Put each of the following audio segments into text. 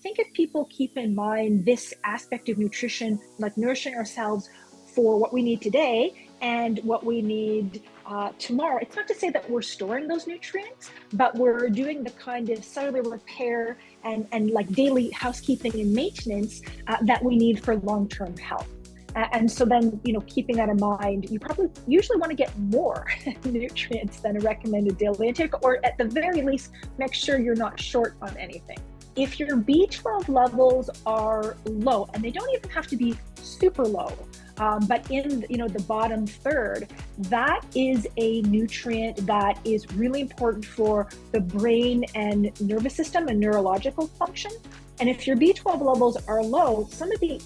think if people keep in mind this aspect of nutrition, like nourishing ourselves for what we need today and what we need tomorrow, it's not to say that we're storing those nutrients, but we're doing the kind of cellular repair and like daily housekeeping and maintenance that we need for long-term health. And so then, keeping that in mind, you probably usually want to get more nutrients than a recommended daily intake, or at the very least, make sure you're not short on anything. If your B12 levels are low, and they don't even have to be super low, but in the bottom third, that is a nutrient that is really important for the brain and nervous system and neurological function. And if your B12 levels are low, some of the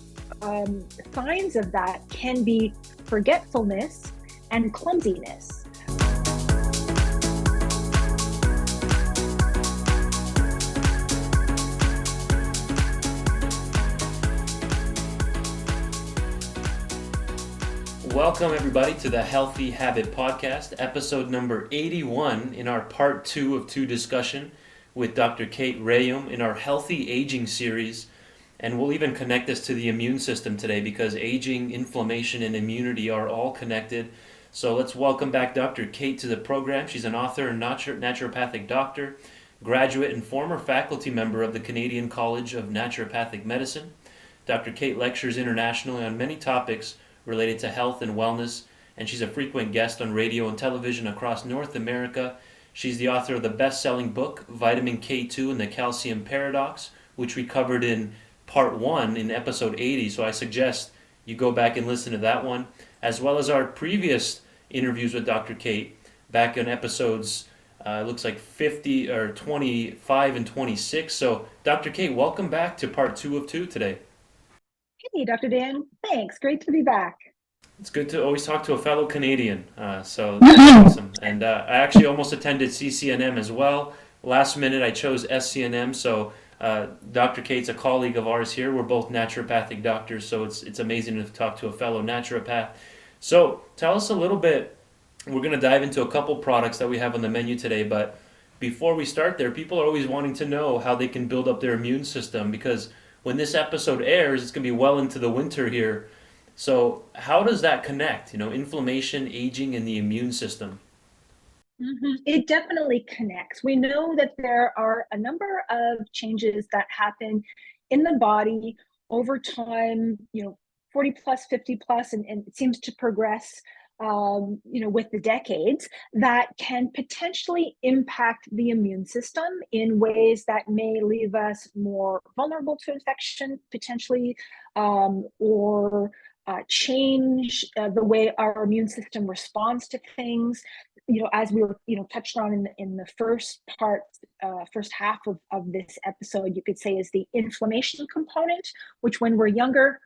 signs of that can be forgetfulness and clumsiness. Welcome everybody to the Healthy Habit Podcast, episode number 81 in our part 2 of 2 discussion with Dr. Kate Rhéaume in our Healthy Aging series. And we'll even connect this to the immune system today because aging, inflammation, and immunity are all connected. So let's welcome back Dr. Kate to the program. She's an author and naturopathic doctor, graduate and former faculty member of the Canadian College of Naturopathic Medicine. Dr. Kate lectures internationally on many topics related to health and wellness, and she's a frequent guest on radio and television across North America. She's the author of the best-selling book, Vitamin K2 and the Calcium Paradox, which we covered in part 1 in episode 80, so I suggest you go back and listen to that one, as well as our previous interviews with Dr. Kate back in episodes, looks like 50 or 25 and 26. So Dr. Kate, welcome back to part 2 of 2 today. Hey, Dr. Dan. Thanks. Great to be back. It's good to always talk to a fellow Canadian, so that's awesome. And I actually almost attended CCNM as well. Last minute I chose SCNM, so Dr. Kate's a colleague of ours here. We're both naturopathic doctors, so it's amazing to talk to a fellow naturopath. So tell us a little bit. We're going to dive into a couple products that we have on the menu today, but before we start there, people are always wanting to know how they can build up their immune system, because when this episode airs, it's going to be well into the winter here. So how does that connect? Inflammation, aging, and the immune system. It definitely connects. We know that there are a number of changes that happen in the body over time, 40 plus, 50 plus, and it seems to progress, with the decades, that can potentially impact the immune system in ways that may leave us more vulnerable to infection, potentially, or change the way our immune system responds to things. As we were, touched on in the first part, first half of this episode, you could say is the inflammation component, which when we're younger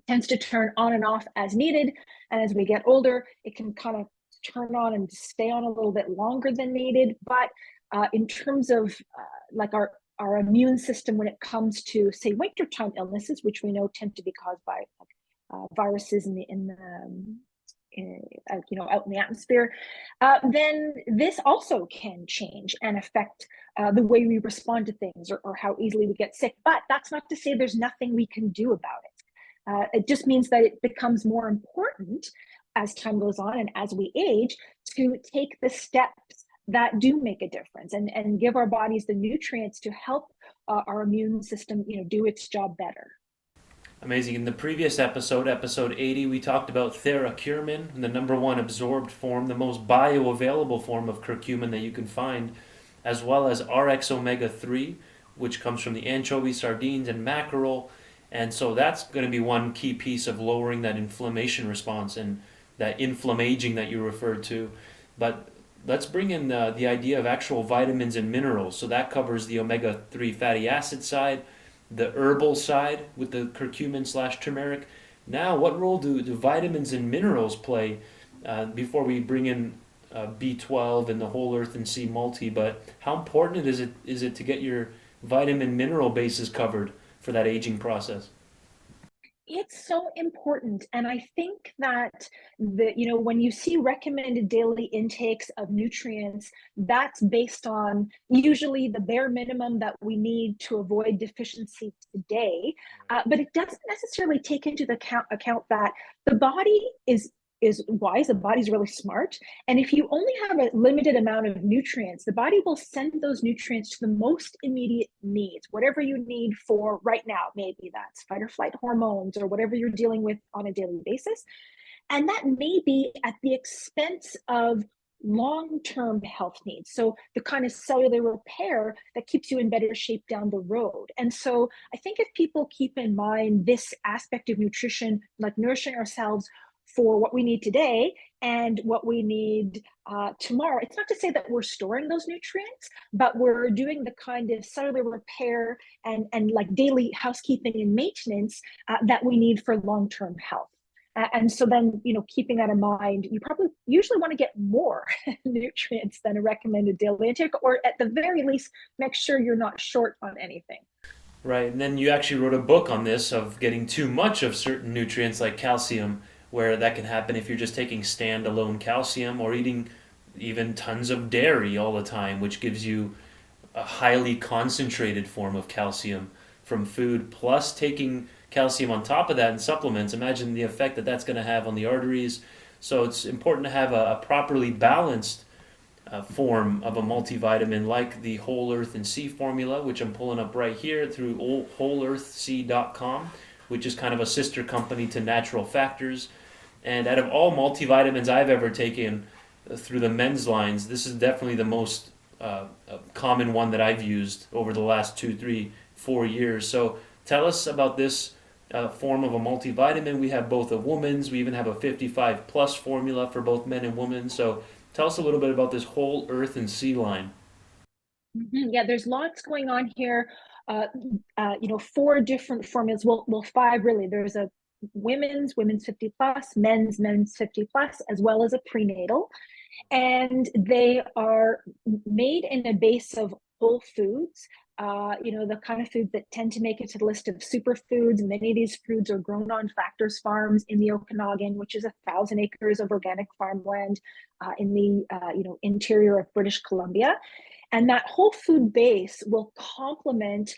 tends to turn on and off as needed. And as we get older, it can kind of turn on and stay on a little bit longer than needed. But in terms of like our immune system, when it comes to, say, wintertime illnesses, which we know tend to be caused by viruses out in the atmosphere, then this also can change and affect the way we respond to things or how easily we get sick. But that's not to say there's nothing we can do about it. It just means that it becomes more important as time goes on and as we age to take the steps that do make a difference and give our bodies the nutrients to help our immune system, do its job better. Amazing. In the previous episode, episode 80, we talked about thera-curcumin, the number one absorbed form, the most bioavailable form of curcumin that you can find, as well as RX omega-3, which comes from the anchovy, sardines, and mackerel. And so that's going to be one key piece of lowering that inflammation response and that inflammaging that you referred to. But let's bring in the idea of actual vitamins and minerals. So that covers the omega-3 fatty acid side, the herbal side with the curcumin/turmeric. Now, what role do vitamins and minerals play before we bring in B12 and the whole Earth and Sea Multi? But how important is it to get your vitamin mineral bases covered for that aging process? It's so important. And I think that when you see recommended daily intakes of nutrients, that's based on usually the bare minimum that we need to avoid deficiency today. But it doesn't necessarily take into account that the body is wise, the body's really smart. And if you only have a limited amount of nutrients, the body will send those nutrients to the most immediate needs, whatever you need for right now. Maybe that's fight or flight hormones or whatever you're dealing with on a daily basis. And that may be at the expense of long-term health needs. So the kind of cellular repair that keeps you in better shape down the road. And so I think if people keep in mind this aspect of nutrition, like nourishing ourselves for what we need today and what we need tomorrow, it's not to say that we're storing those nutrients, but we're doing the kind of cellular repair and like daily housekeeping and maintenance that we need for long-term health. And so then, keeping that in mind, you probably usually want to get more nutrients than a recommended daily intake, or at the very least, make sure you're not short on anything. Right, and then you actually wrote a book on this of getting too much of certain nutrients like calcium, where that can happen if you're just taking standalone calcium or eating even tons of dairy all the time, which gives you a highly concentrated form of calcium from food, plus taking calcium on top of that in supplements. Imagine the effect that that's going to have on the arteries. So it's important to have a properly balanced form of a multivitamin like the Whole Earth and Sea formula, which I'm pulling up right here through wholeearthsea.com, which is kind of a sister company to Natural Factors. And out of all multivitamins I've ever taken through the men's lines, this is definitely the most common one that I've used over the last 2, 3, 4 years. So tell us about this form of a multivitamin. We have both a woman's, we even have a 55 plus formula for both men and women. So tell us a little bit about this Whole Earth and Sea line. Yeah, there's lots going on here. Four different formulas. Well, five really. There's a women's 50 plus, men's 50 plus, as well as a prenatal. And they are made in a base of whole foods. The kind of foods that tend to make it to the list of superfoods. Many of these foods are grown on Factors farms in the Okanagan, which is 1,000 acres of organic farmland in the interior of British Columbia. And that whole food base will complement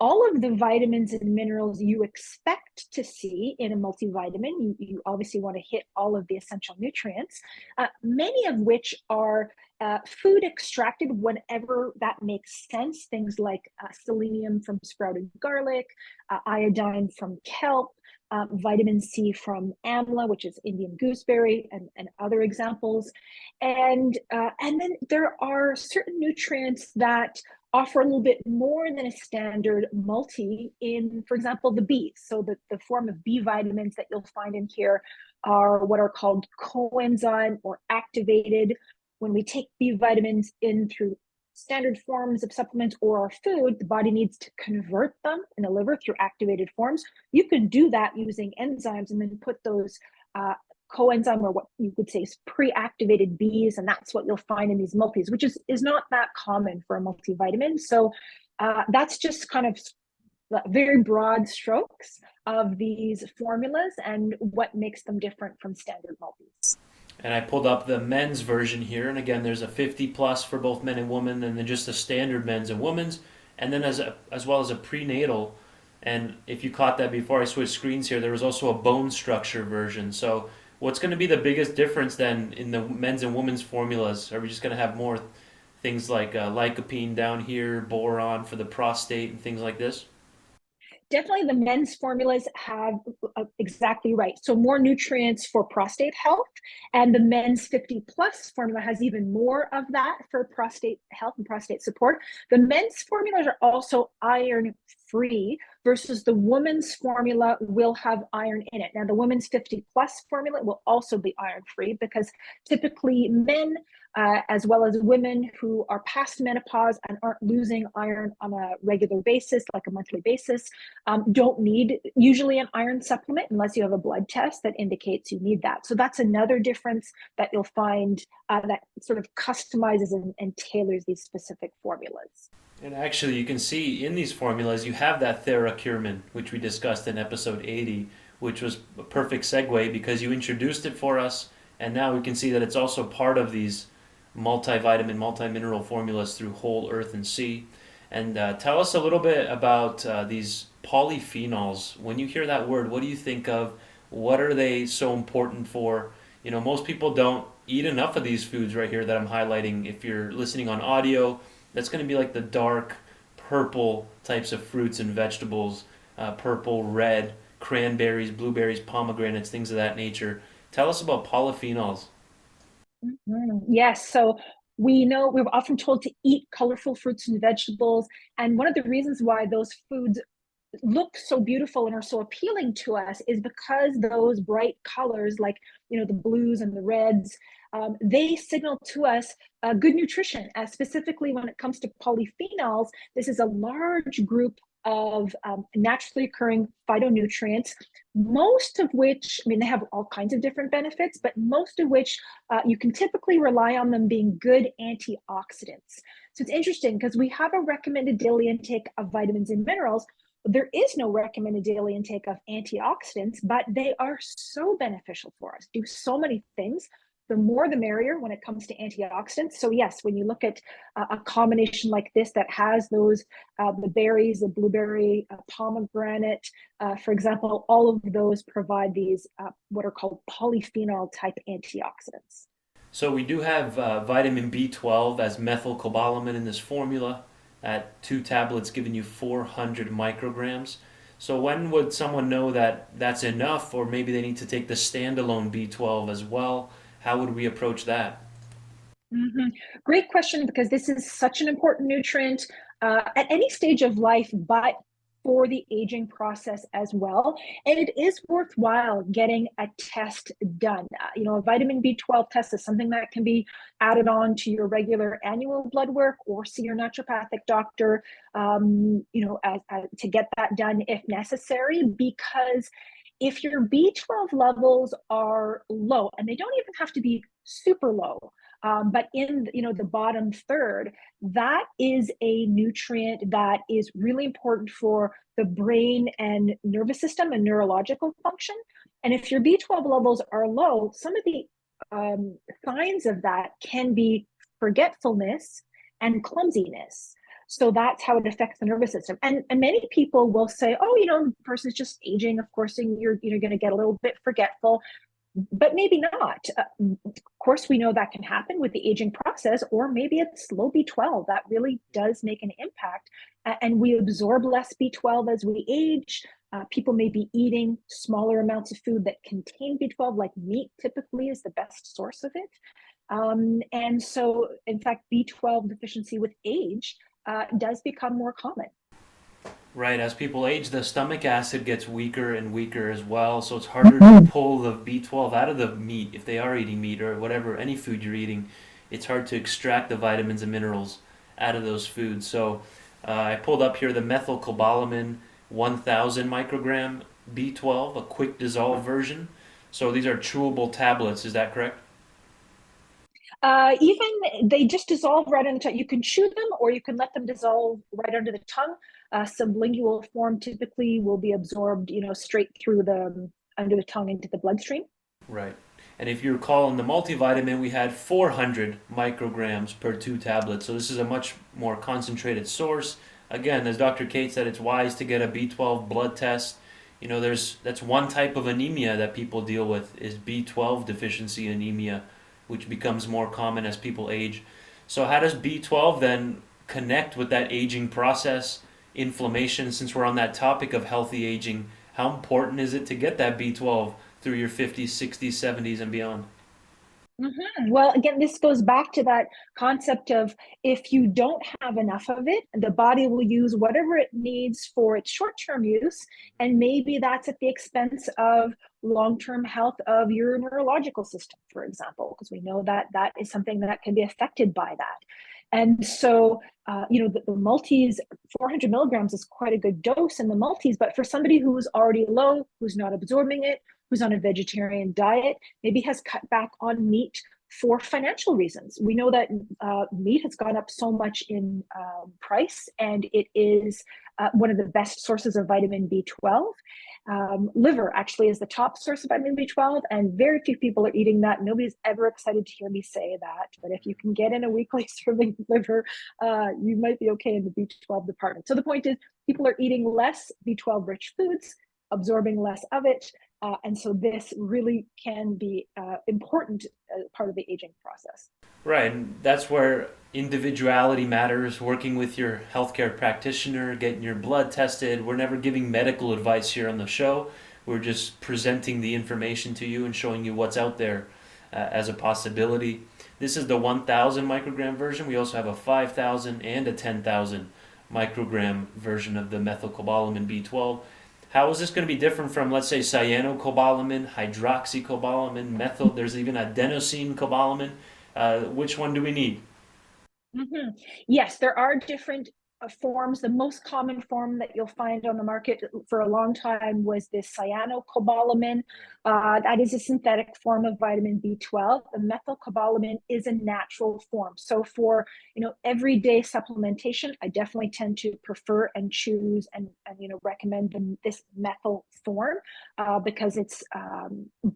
all of the vitamins and minerals you expect to see in a multivitamin. You obviously want to hit all of the essential nutrients, many of which are food extracted whenever that makes sense. Things like selenium from sprouted garlic, iodine from kelp, vitamin C from amla, which is Indian gooseberry, and other examples. And then there are certain nutrients that offer a little bit more than a standard multi in, for example, the Bs. So the form of B vitamins that you'll find in here are what are called coenzyme or activated. When we take B vitamins in through standard forms of supplements or our food, the body needs to convert them in the liver through activated forms. You can do that using enzymes and then put those coenzyme, or what you could say is pre-activated Bs, and that's what you'll find in these multis, which is not that common for a multivitamin. So that's just kind of very broad strokes of these formulas and what makes them different from standard multis. And I pulled up the men's version here, and again, there's a 50 plus for both men and women, and then just a standard men's and women's, and then as well as a prenatal. And if you caught that before I switched screens here, there was also a bone structure version. So what's going to be the biggest difference then in the men's and women's formulas? Are we just going to have more things like lycopene down here, boron for the prostate, and things like this? Definitely the men's formulas have exactly right. So more nutrients for prostate health, and the men's 50 plus formula has even more of that for prostate health and prostate support. The men's formulas are also iron free versus the woman's formula will have iron in it. Now the women's 50 plus formula will also be iron free because typically men as well as women who are past menopause and aren't losing iron on a regular basis, like a monthly basis, don't need usually an iron supplement unless you have a blood test that indicates you need that. So that's another difference that you'll find that sort of customizes and tailors these specific formulas. And actually, you can see in these formulas, you have that theracurmin, which we discussed in episode 80. which was a perfect segue because you introduced it for us, and now we can see that it's also part of these multivitamin, multimineral formulas through whole earth and sea. And tell us a little bit about these polyphenols. When you hear that word, what do you think of? What are they so important for? You know, most people don't eat enough of these foods right here that I'm highlighting. If you're listening on audio, that's going to be like the dark purple types of fruits and vegetables, purple, red, cranberries, blueberries, pomegranates, things of that nature. Tell us about polyphenols. Yes. So we know we're often told to eat colorful fruits and vegetables. And one of the reasons why those foods look so beautiful and are so appealing to us is because those bright colors, like the blues and the reds, they signal to us good nutrition. Specifically, when it comes to polyphenols, this is a large group of naturally occurring phytonutrients, most of which, I mean, they have all kinds of different benefits, but most of which you can typically rely on them being good antioxidants. So it's interesting because we have a recommended daily intake of vitamins and minerals. There is no recommended daily intake of antioxidants, but they are so beneficial for us, do so many things. The more the merrier when it comes to antioxidants. So yes, when you look at a combination like this that has those, the berries, the blueberry, pomegranate, for example, all of those provide these what are called polyphenol type antioxidants. So we do have vitamin B12 as methylcobalamin in this formula at 2 tablets giving you 400 micrograms. So when would someone know that that's enough, or maybe they need to take the standalone B12 as well? How would we approach that? Mm-hmm. Great question, because this is such an important nutrient at any stage of life, but for the aging process as well. And it is worthwhile getting a test done. A vitamin B12 test is something that can be added on to your regular annual blood work, or see your naturopathic doctor, to get that done if necessary, because if your B12 levels are low, and they don't even have to be super low, but in the bottom third, that is a nutrient that is really important for the brain and nervous system and neurological function. And if your B12 levels are low, some of the signs of that can be forgetfulness and clumsiness. So that's how it affects the nervous system. And many people will say, oh, the person's just aging. Of course, and you're going to get a little bit forgetful, but maybe not. Of course, we know that can happen with the aging process, or maybe it's low B12. That really does make an impact. And we absorb less B12 as we age. People may be eating smaller amounts of food that contain B12, like meat typically is the best source of it. And so, in fact, B12 deficiency with age does become more common. Right, as people age, the stomach acid gets weaker and weaker as well, so it's harder to pull the B12 out of the meat if they are eating meat or whatever, any food you're eating. It's hard to extract the vitamins and minerals out of those foods. So I pulled up here the methylcobalamin 1000 microgram B12, a quick dissolve version. So these are chewable tablets, is that correct? Even they just dissolve right on the tongue. You can chew them, or you can let them dissolve right under the tongue. Sublingual form typically will be absorbed, straight through the under the tongue into the bloodstream. Right. And if you recall in the multivitamin, we had 400 micrograms per 2 tablets. So this is a much more concentrated source. Again, as Dr. Kate said, it's wise to get a B12 blood test. You know, that's one type of anemia that people deal with is B12 deficiency anemia, which becomes more common as people age. So how does B12 then connect with that aging process, inflammation? Since we're on that topic of healthy aging, how important is it to get that B12 through your 50s, 60s, 70s, and beyond? Well, again, this goes back to that concept of, if you don't have enough of it, the body will use whatever it needs for its short-term use, and maybe that's at the expense of long-term health of your neurological system, for example, because we know that that is something that can be affected by that. And so, the multis, 400 milligrams is quite a good dose in the multis, but for somebody who's already low, who's not absorbing it, who's on a vegetarian diet, maybe has cut back on meat for financial reasons. We know that meat has gone up so much in price, and it is one of the best sources of vitamin B12. Liver actually is the top source of vitamin B12, and very few people are eating that. Nobody's ever excited to hear me say that, but if you can get in a weekly serving of liver, you might be okay in the B12 department. So the point is, people are eating less B12 rich foods, absorbing less of it, and so this really can be important part of the aging process. Right, and that's where individuality matters, working with your healthcare practitioner, getting your blood tested. We're never giving medical advice here on the show. We're just presenting the information to you and showing you what's out there as a possibility. This is the 1,000 microgram version. We also have a 5,000 and a 10,000 microgram version of the methylcobalamin B12. How is this going to be different from, let's say, cyanocobalamin, hydroxycobalamin, methyl? There's even adenosine cobalamin. Which one do we need? Mm-hmm. Yes, there are different forms. The most common form that you'll find on the market for a long time was this cyanocobalamin. That is a synthetic form of vitamin B12. The methylcobalamin is a natural form. So for everyday supplementation, I definitely tend to prefer and choose and recommend this methyl form because it's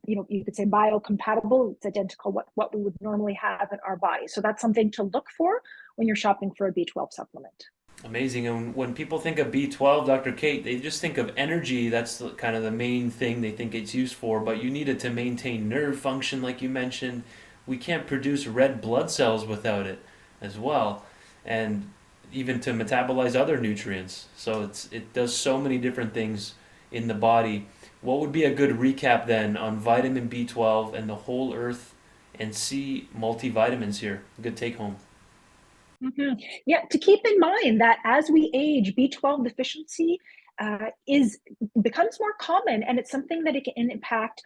you could say biocompatible. It's identical what we would normally have in our body. So that's something to look for when you're shopping for a B12 supplement. Amazing. And when people think of B12, Dr. Kate, they just think of energy. That's kind of the main thing they think it's used for. But you need it to maintain nerve function, like you mentioned. We can't produce red blood cells without it as well. And even to metabolize other nutrients. So it does so many different things in the body. What would be a good recap then on vitamin B12 and the whole Earth and Sea multivitamins here? Good take home. Mm-hmm. Yeah, to keep in mind that as we age, B12 deficiency becomes more common, and it's something that it can impact,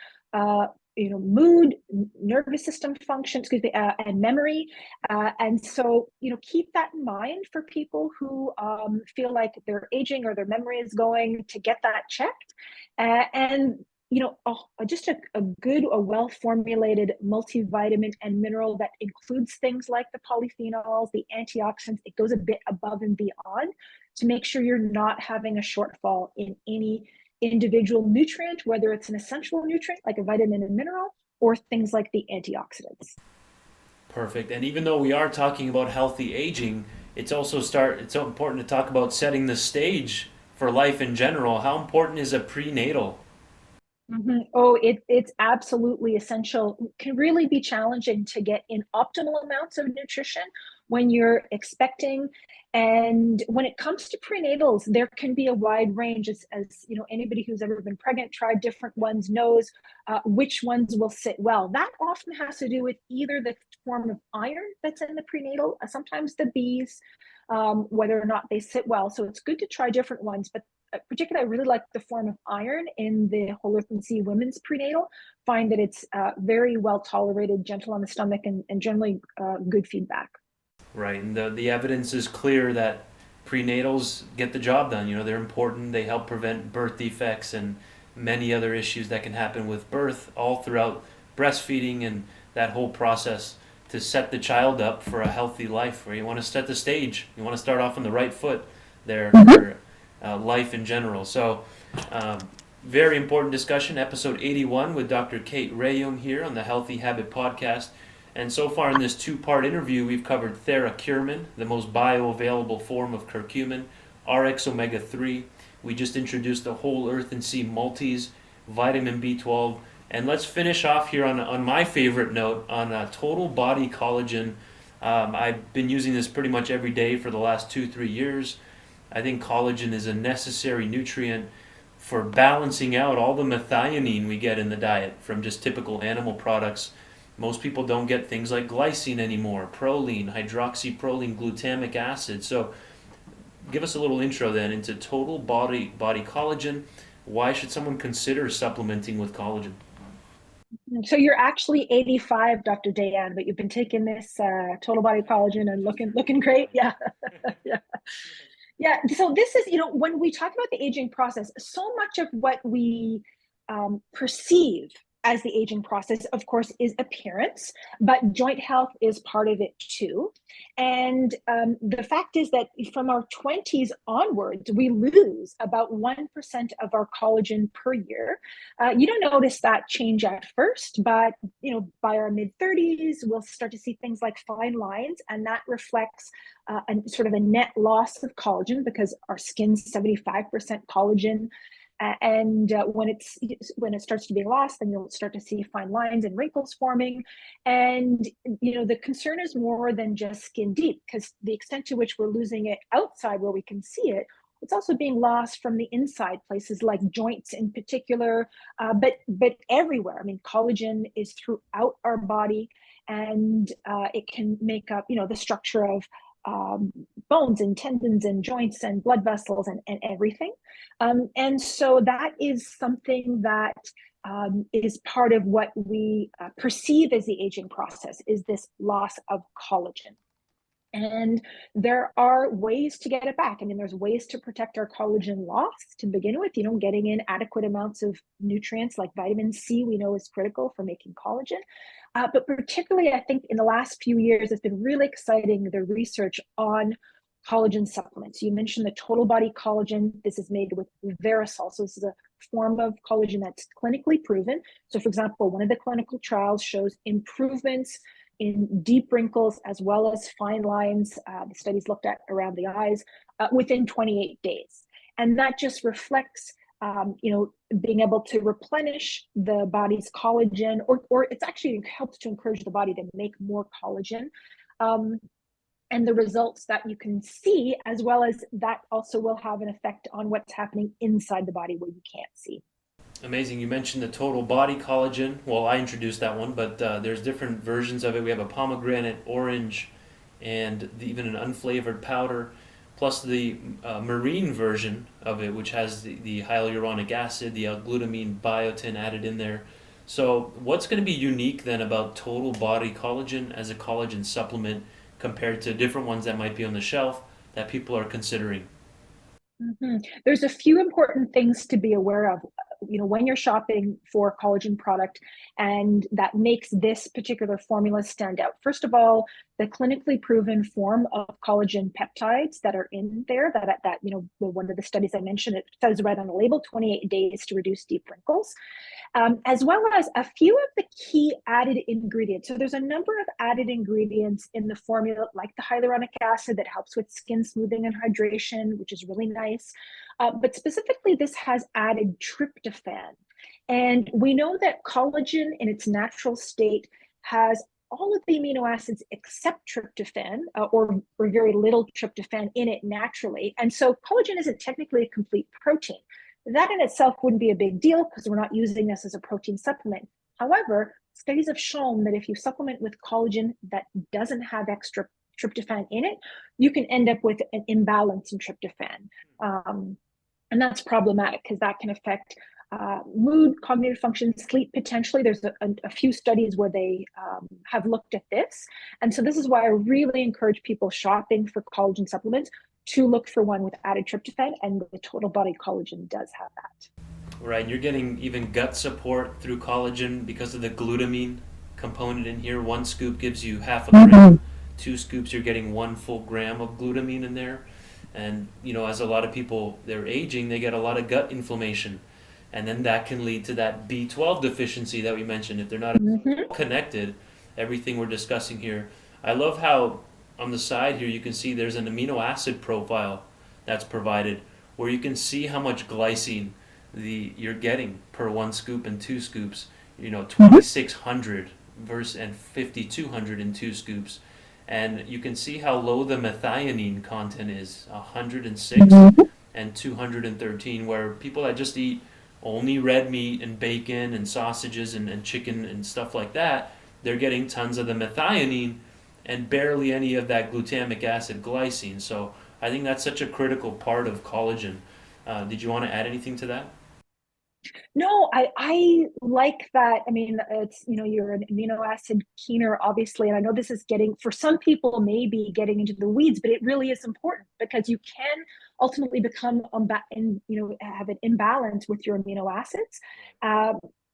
mood, nervous system function, and memory. And so, keep that in mind for people who feel like they're aging or their memory is going, to get that checked. And just a well-formulated multivitamin and mineral that includes things like the polyphenols, the antioxidants. It goes a bit above and beyond to make sure you're not having a shortfall in any individual nutrient, whether it's an essential nutrient like a vitamin and mineral, or things like the antioxidants. Perfect. And even though we are talking about healthy aging, it's so important to talk about setting the stage for life in general. How important is a prenatal? Mm-hmm. Oh, it's absolutely essential. It can really be challenging to get in optimal amounts of nutrition when you're expecting. And when it comes to prenatals, there can be a wide range. As anybody who's ever been pregnant, tried different ones, knows which ones will sit well. That often has to do with either the form of iron that's in the prenatal, sometimes the Bs, whether or not they sit well. So it's good to try different ones, but particularly, I really like the form of iron in the Whole Earth and Sea women's prenatal. Find that it's very well tolerated, gentle on the stomach, and generally good feedback. Right. And the evidence is clear that prenatals get the job done. They're important. They help prevent birth defects and many other issues that can happen with birth all throughout breastfeeding and that whole process to set the child up for a healthy life, where you want to set the stage. You want to start off on the right foot there for life in general. So, very important discussion, episode 81 with Dr. Kate Rhéaume here on the Healthy Habit Podcast. And so far in this two-part interview, we've covered theracumin, the most bioavailable form of curcumin, RX omega-3. We just introduced the Whole Earth and Sea multis, vitamin B12. And let's finish off here on my favorite note, on total body collagen. I've been using this pretty much every day for the last 2-3 years. I think collagen is a necessary nutrient for balancing out all the methionine we get in the diet from just typical animal products. Most people don't get things like glycine anymore, proline, hydroxyproline, glutamic acid. So give us a little intro then into total body collagen. Why should someone consider supplementing with collagen? So you're actually 85, Dr. Dayan, but you've been taking this total body collagen and looking great. Yeah. Yeah. Yeah. So this is, when we talk about the aging process, so much of what we perceive as the aging process, of course, is appearance, but joint health is part of it too. And the fact is that from our 20s onwards, we lose about 1% of our collagen per year. You don't notice that change at first, but by our mid 30s, we'll start to see things like fine lines, and that reflects sort of a net loss of collagen because our skin's 75% collagen. And when it starts to be lost, then you'll start to see fine lines and wrinkles forming. And the concern is more than just skin deep, because the extent to which we're losing it outside where we can see it, it's also being lost from the inside, places like joints in particular, but everywhere. I mean, collagen is throughout our body, and it can make up the structure of bones and tendons and joints and blood vessels and everything. And so that is something that is part of what we perceive as the aging process, is this loss of collagen. And there are ways to get it back. I mean, there's ways to protect our collagen loss to begin with, getting in adequate amounts of nutrients like vitamin C, we know is critical for making collagen. But particularly, I think in the last few years, it's been really exciting, the research on collagen supplements. You mentioned the total body collagen. This is made with Verisol. So this is a form of collagen that's clinically proven. So for example, one of the clinical trials shows improvements in deep wrinkles as well as fine lines. The studies looked at around the eyes within 28 days. And that just reflects, being able to replenish the body's collagen, or it's actually helps to encourage the body to make more collagen. And the results that you can see, as well as that also will have an effect on what's happening inside the body where you can't see. Amazing. You mentioned the total body collagen. Well, I introduced that one, but there's different versions of it. We have a pomegranate, orange, and even an unflavored powder, plus the marine version of it, which has the hyaluronic acid, the L-glutamine biotin added in there. So what's going to be unique then about total body collagen as a collagen supplement compared to different ones that might be on the shelf that people are considering? Mm-hmm. There's a few important things to be aware of, when you're shopping for a collagen product, and that makes this particular formula stand out. First of all, the clinically proven form of collagen peptides that are in there, that one of the studies I mentioned, it says right on the label, 28 days to reduce deep wrinkles. As well as a few of the key added ingredients. So there's a number of added ingredients in the formula, like the hyaluronic acid that helps with skin smoothing and hydration, which is really nice. But specifically, this has added tryptophan. And we know that collagen in its natural state has all of the amino acids except tryptophan, or very little tryptophan in it naturally. And so collagen isn't technically a complete protein. That in itself wouldn't be a big deal because we're not using this as a protein supplement. However, studies have shown that if you supplement with collagen that doesn't have extra tryptophan in it, you can end up with an imbalance in tryptophan. And that's problematic because that can affect mood, cognitive function, sleep potentially. There's a few studies where they have looked at this. And so this is why I really encourage people shopping for collagen supplements to look for one with added tryptophan, and the total body collagen does have that. Right, you're getting even gut support through collagen because of the glutamine component in here. One scoop gives you half a gram. 2 scoops, you're getting 1 full gram of glutamine in there. And, as a lot of people, they're aging, they get a lot of gut inflammation. And then that can lead to that B12 deficiency that we mentioned. If they're not connected, everything we're discussing here. I love how on the side here you can see there's an amino acid profile that's provided where you can see how much glycine you're getting per 1 scoop and 2 scoops. 2,600 versus and 5,200 in 2 scoops. And you can see how low the methionine content is, 106 and 213, where people that just eat only red meat and bacon and sausages and chicken and stuff like that, they're getting tons of the methionine and barely any of that glutamic acid glycine. So I think that's such a critical part of collagen. Did you want to add anything to that? No, I like that. I mean, it's, you're an amino acid keener, obviously. And I know this is getting, for some people, maybe getting into the weeds, but it really is important because you can ultimately become, have an imbalance with your amino acids.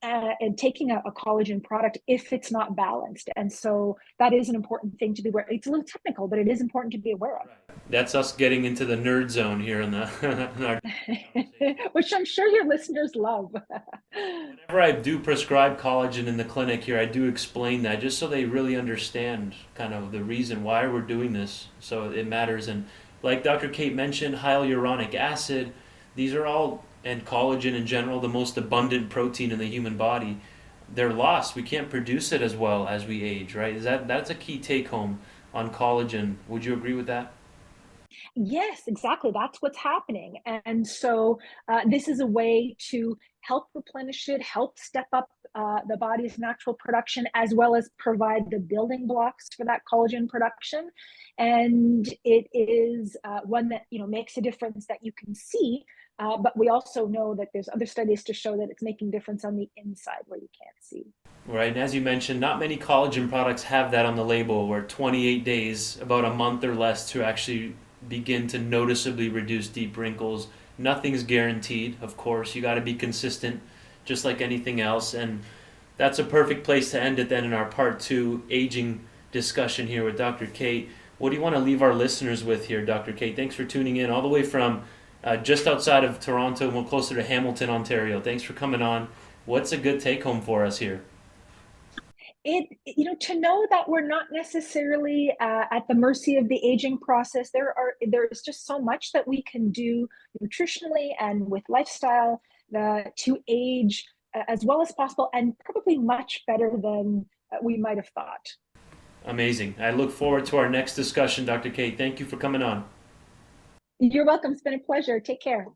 and taking a collagen product if it's not balanced. And so that is an important thing to be aware. It's a little technical, but it is important to be aware of. That's us getting into the nerd zone here in the in our conversation. Which I'm sure your listeners love. Whenever I do prescribe collagen in the clinic here, I do explain that just so they really understand kind of the reason why we're doing this. So it matters. And like Dr. Kate mentioned, hyaluronic acid, these are all, and collagen in general, the most abundant protein in the human body. They're lost. We can't produce it as well as we age, right? That's a key take home on collagen. Would you agree with that? Yes, exactly. That's what's happening. And so this is a way to help replenish it, help step up the body's natural production, as well as provide the building blocks for that collagen production. And it is one that, makes a difference that you can see. But we also know that there's other studies to show that it's making difference on the inside where you can't see. Right, and as you mentioned, not many collagen products have that on the label, where 28 days, about a month or less, to actually begin to noticeably reduce deep wrinkles. Nothing's guaranteed, of course. You got to be consistent, just like anything else. And that's a perfect place to end it then in our part two aging discussion here with Dr. Kate. What do you want to leave our listeners with here, Dr. Kate? Thanks for tuning in all the way from just outside of Toronto, more closer to Hamilton, Ontario. Thanks for coming on. What's a good take home for us here? To know that we're not necessarily at the mercy of the aging process. There's just so much that we can do nutritionally and with lifestyle to age as well as possible, and probably much better than we might have thought. Amazing. I look forward to our next discussion, Dr. Kate. Thank you for coming on. You're welcome. It's been a pleasure. Take care.